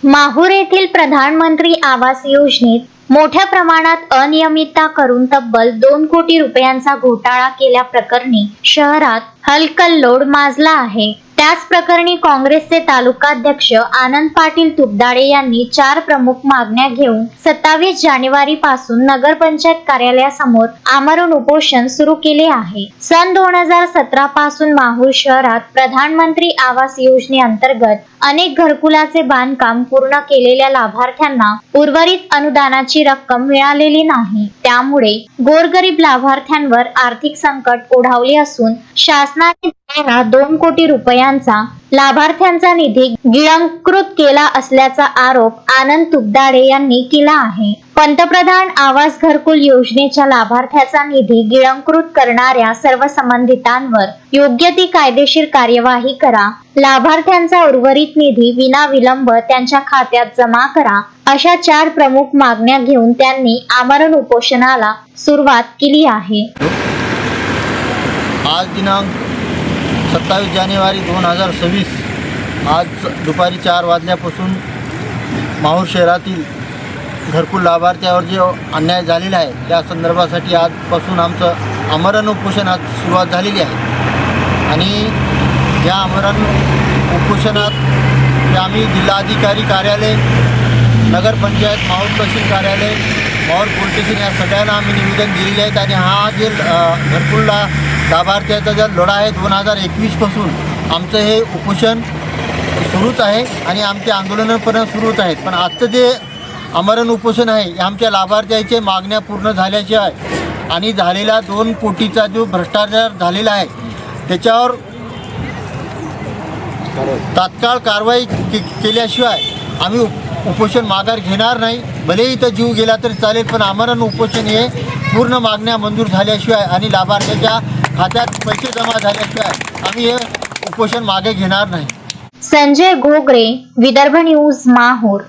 माहूर येथील प्रधानमंत्री आवास योजनेत मोठ्या प्रमाणात अनियमितता करून तब्बल 2 कोटी रुपयांचा घोटाळा केल्याप्रकरणी शहरात हलकल्लोळ माजला आहे। त्याच प्रकरणी काँग्रेसचे तालुकाध्यक्ष आनंद पाटील तुपदाडे यांनी 4 प्रमुख मागण्या घेऊन 27 जानेवारी पासून नगरपंचायत कार्यालयासमोर आमरण उपोषण सुरू केले आहे। सन 2017 पासून माहूर शहरात प्रधानमंत्री आवास योजनेअंतर्गत अनेक घरकुलाचे बांधकाम पूर्ण केलेल्या लाभार्थ्यांना उर्वरित अनुदानाची रक्कम मिळालेली नाही। त्यामुळे गोरगरीब लाभार्थ्यांवर आर्थिक संकट ओढावले असून शासनाने 2 कोटी रुपयांचा लाभार्थ्यांचा निधी गिळंकृत केला असल्याचा आरोप आनंद तुपदाडे यांनी केला आहे। पंतप्रधान आवास घरकुल योजनेच्या लाभार्थ्याचा निधी गिळंकृत करणाऱ्या सर्व संबंधितांवर योग्य ती कायदेशीर कार्यवाही करा, लाभार्थ्यांचा उर्वरित निधी विनाविलंब त्यांच्या खात्यात जमा करा, अशा 4 प्रमुख मागण्या घेऊन त्यांनी आमरण उपोषणाला सुरुवात केली आहे। आज दिनांक 27 जानेवारी 2026 आज दुपारी 4 वाजल्यापासून माहूर शहरातील घरकुल लाभार्थ्यावर जो अन्याय झालेला आहे त्या संदर्भासाठी आजपासून आमचं आमरण उपोषणात सुरुवात झालेली आहे। आणि या आमरण उपोषणात आम्ही जिल्हाधिकारी कार्यालय, नगरपंचायत, माहूर तहसील कार्यालय, माहूर पोलीस स्टेशन या सगळ्यांना आम्ही निवेदन दिलेले आहेत। आणि हा जे घरकुल लाभार्थ्याचा जो लढा आहे 2021 पासून आमचं हे उपोषण सुरूच आहे आणि आमचे आंदोलनं पण सुरूच आहेत। पण आजचं जे आमरण उपोषण आहे आमच्या लाभार्थ्याचे मागण्या पूर्ण झाल्याशिवाय आणि झालेला 2 कोटीचा जो भ्रष्टाचार झालेला आहे त्याच्यावर तात्काळ कारवाई केल्याशिवाय आम्ही उपोषण माघार घेणार नाही। भले इथं जीव गेला तरी चालेल, पण आमरण उपोषण हे पूर्ण मागण्या मंजूर झाल्याशिवाय आणि लाभार्थ्याच्या खात्यात पैसे जमा झाल्याशिवाय आम्ही हे उपोषण मागे घेणार नाही। संजय घोगरे, विदर्भ न्यूज, माहूर।